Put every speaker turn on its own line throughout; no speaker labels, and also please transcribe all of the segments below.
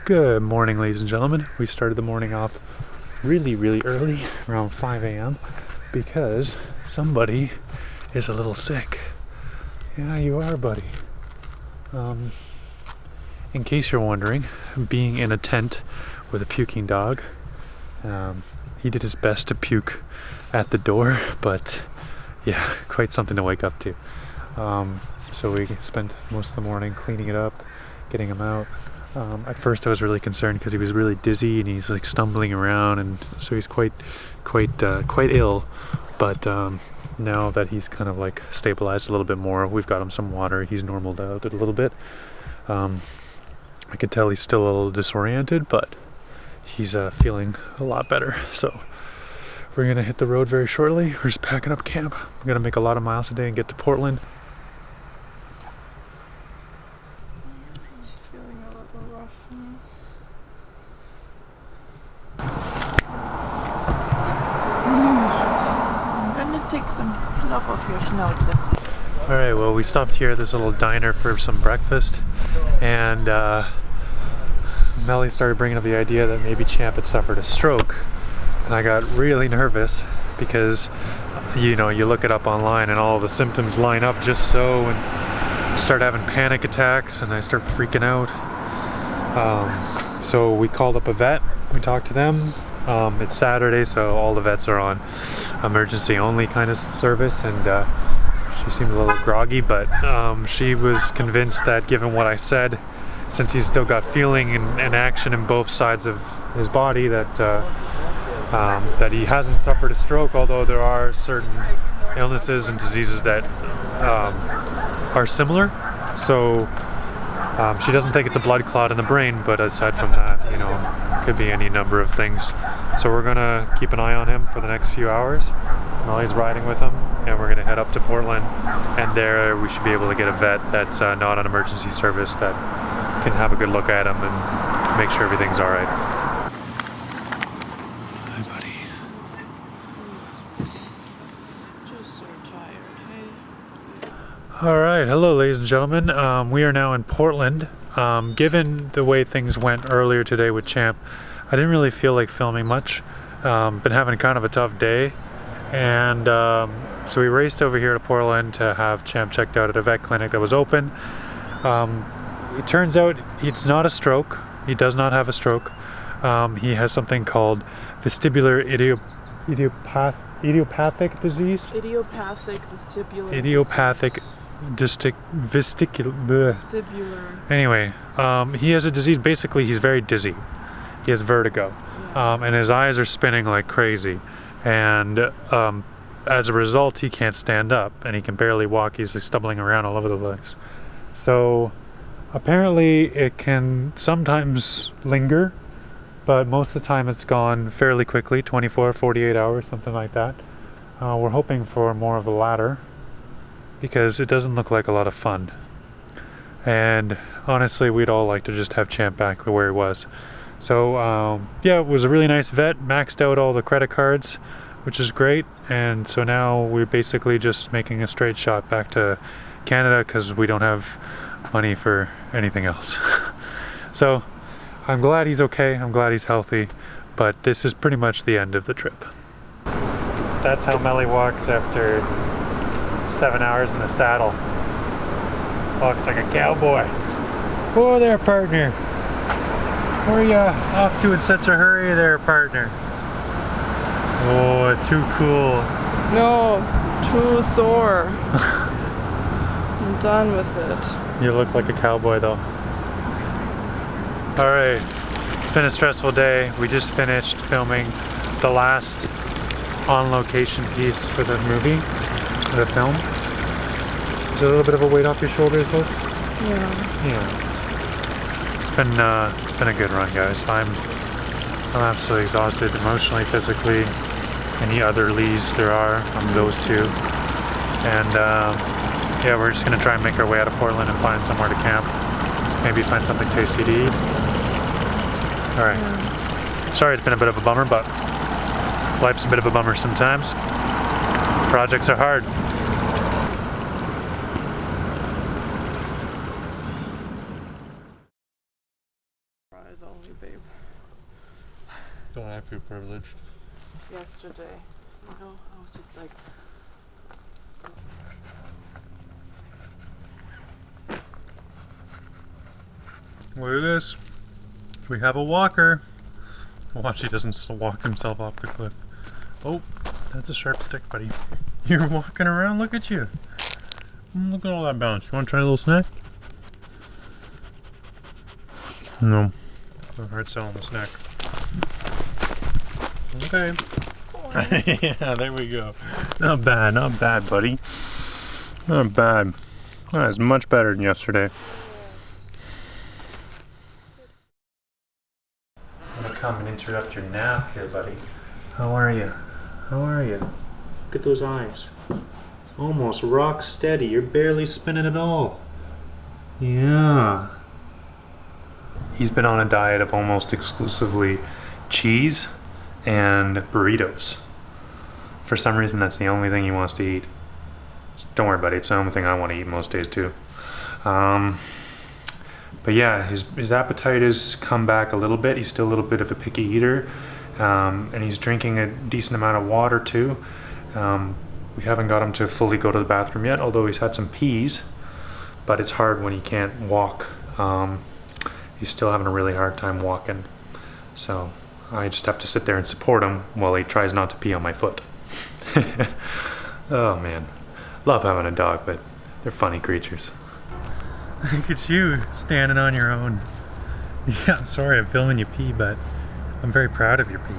Good morning, ladies and gentlemen. We started the morning off really early, around 5 a.m. because somebody is a little sick. Yeah, you are, buddy. In case you're wondering, being in a tent with a puking dog, he did his best to puke at the door, but yeah, quite something to wake up to. So we spent most of the morning cleaning it up, getting him out. At first I was really concerned because he was really dizzy and he's like stumbling around, and so he's quite ill. But now that he's kind of like stabilized a little bit more, we've got him some water, he's normaled out a little bit. I could tell he's still a little disoriented, but he's feeling a lot better. So we're gonna hit the road very shortly. We're just packing up camp. We're gonna make a lot of miles today and get to Portland.
Take some fluff off your schnauze.
Alright, well, we stopped here at this little diner for some breakfast, and Melly started bringing up the idea that maybe Champ had suffered a stroke, and I got really nervous because, you know, you look it up online and all the symptoms line up just so, and I start having panic attacks and I start freaking out. So we called up a vet, we talked to them. It's Saturday, so all the vets are on emergency only kind of service, and she seemed a little groggy, but she was convinced that given what I said, since he's still got feeling and action in both sides of his body, that that he hasn't suffered a stroke, although there are certain illnesses and diseases that are similar. So she doesn't think it's a blood clot in the brain, but aside from that, you know, could be any number of things. So we're gonna keep an eye on him for the next few hours. Molly's riding with him, and we're gonna head up to Portland, and there we should be able to get a vet that's not on emergency service that can have a good look at him and make sure everything's all right. Hi, buddy.
Just so tired, hey?
All right, hello, ladies and gentlemen. We are now in Portland. Given the way things went earlier today with Champ, I didn't really feel like filming much. Been having kind of a tough day, and so we raced over here to Portland to have Champ checked out at a vet clinic that was open. It turns out it's not a stroke. He does not have a stroke. He has something called vestibular idiopathic disease.
Idiopathic vestibular.
Idiopathic vestibular. Anyway, he has a disease. Basically, he's very dizzy. He has vertigo, and his eyes are spinning like crazy, and as a result, he can't stand up, and he can barely walk. He's like stumbling around all over the place. So apparently it can sometimes linger, but most of the time it's gone fairly quickly, 24, 48 hours, something like that. We're hoping for more of the latter, because it doesn't look like a lot of fun. And honestly, we'd all like to just have Champ back where he was. So yeah, it was a really nice vet, maxed out all the credit cards, which is great. And so now we're basically just making a straight shot back to Canada because we don't have money for anything else. So I'm glad he's okay, I'm glad he's healthy, but this is pretty much the end of the trip. That's how Melly walks after 7 hours in the saddle. Walks like a cowboy. Whoa there, partner. Where are you off to in such a hurry there, partner? Oh, too cool.
No, too sore. I'm done with it.
You look like a cowboy though. Alright, it's been a stressful day. We just finished filming the last on-location piece for the movie, the film. Is there a little bit of a weight off your shoulders, though?
Yeah.
Yeah. It's been a good run, guys. I'm absolutely exhausted, emotionally, physically. Any other leads there are on those two. And yeah, we're just gonna try and make our way out of Portland and find somewhere to camp. Maybe find something tasty to eat. All right. Yeah. Sorry, it's been a bit of a bummer, but life's a bit of a bummer sometimes. Projects are hard.
eyes only, babe.
Don't I feel privileged?
Yesterday, you know, I was just like,
look at this. We have a walker. Watch, he doesn't walk himself off the cliff. Oh, that's a sharp stick, buddy. You're walking around, look at you. Look at all that bounce. You want to try a little snack? No. No hard selling the snack. Okay. Yeah, there we go. Not bad, buddy. Not bad. That is much better than yesterday. I'm gonna come and interrupt your nap here, buddy. How are you? How are you? Look at those eyes. Almost rock steady. You're barely spinning at all. Yeah. He's been on a diet of almost exclusively cheese and burritos. For some reason, that's the only thing he wants to eat. Don't worry, buddy. It's the only thing I want to eat most days too. But yeah, his appetite has come back a little bit. He's still a little bit of a picky eater, and he's drinking a decent amount of water too. We haven't got him to fully go to the bathroom yet, although he's had some pees. But it's hard when he can't walk. He's still having a really hard time walking. So I just have to sit there and support him while he tries not to pee on my foot. Oh man, love having a dog, but they're funny creatures. Look at you standing on your own. Yeah, I'm sorry I'm filming you pee, but I'm very proud of your pee.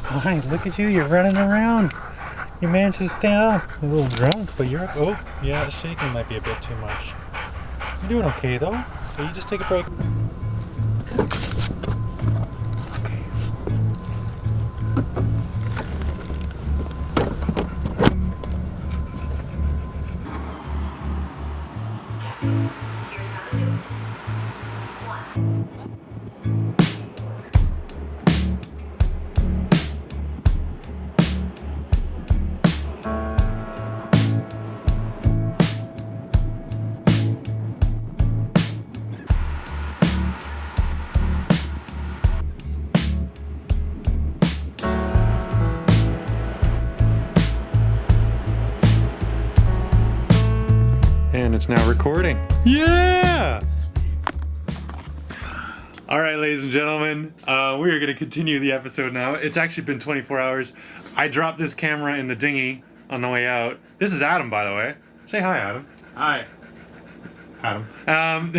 Hi, look at you, you're running around. You managed to stay up. You're a little drunk, but you're, oh, yeah, shaking might be a bit too much. You're doing okay though. So you just take a break. And it's now recording. Yeah! All right, ladies and gentlemen, we are going to continue the episode now. It's actually been 24 hours. I dropped this camera in the dinghy on the way out. This is Adam, by the way. Say hi, Adam.
Hi.
Adam.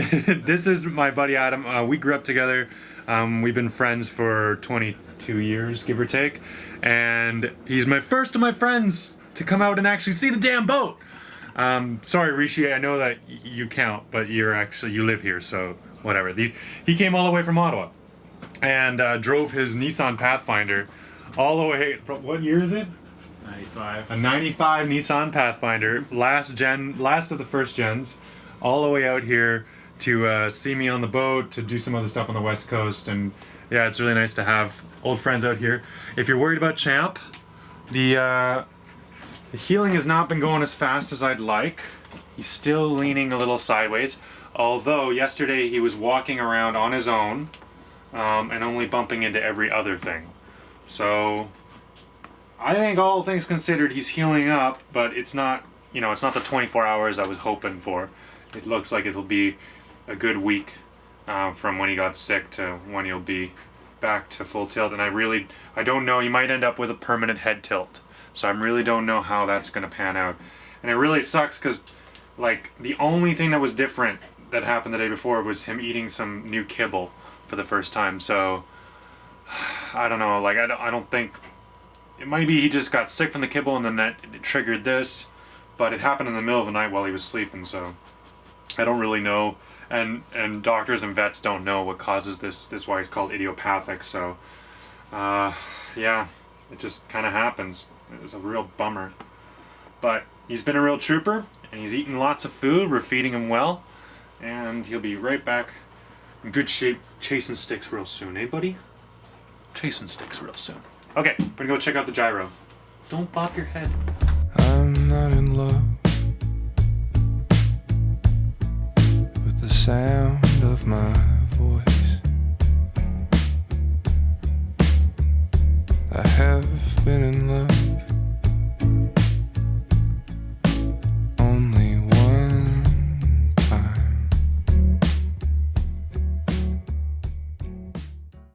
This is my buddy Adam. We grew up together. We've been friends for 22 years, give or take. And he's my first of my friends to come out and actually see the damn boat. Sorry, Rishi, I know that you count, but you live here, so whatever. He came all the way from Ottawa and drove his Nissan Pathfinder all the way, what year is it?
95.
A 95 Nissan Pathfinder, last of the first gens, all the way out here to see me on the boat, to do some other stuff on the West Coast, and yeah, it's really nice to have old friends out here. If you're worried about Champ, the healing has not been going as fast as I'd like. He's still leaning a little sideways, although yesterday he was walking around on his own and only bumping into every other thing. So I think all things considered he's healing up, but it's not, it's not the 24 hours I was hoping for. It looks like it'll be a good week from when he got sick to when he'll be back to full tilt, and I don't know, he might end up with a permanent head tilt. So I really don't know how that's going to pan out. And it really sucks because, like, the only thing that was different that happened the day before was him eating some new kibble for the first time. So, I don't know, like, I don't think, it might be he just got sick from the kibble and then that it triggered this, but it happened in the middle of the night while he was sleeping, so I don't really know. And doctors and vets don't know what causes this. This is why it's called idiopathic, so, yeah, it just kind of happens. It was a real bummer. But he's been a real trooper, and he's eating lots of food. We're feeding him well, and he'll be right back in good shape, chasing sticks real soon, eh, buddy? Chasing sticks real soon. Okay, we're gonna go check out the gyro. Don't bop your head.
I'm not in love with the
sound of my voice. I have been in love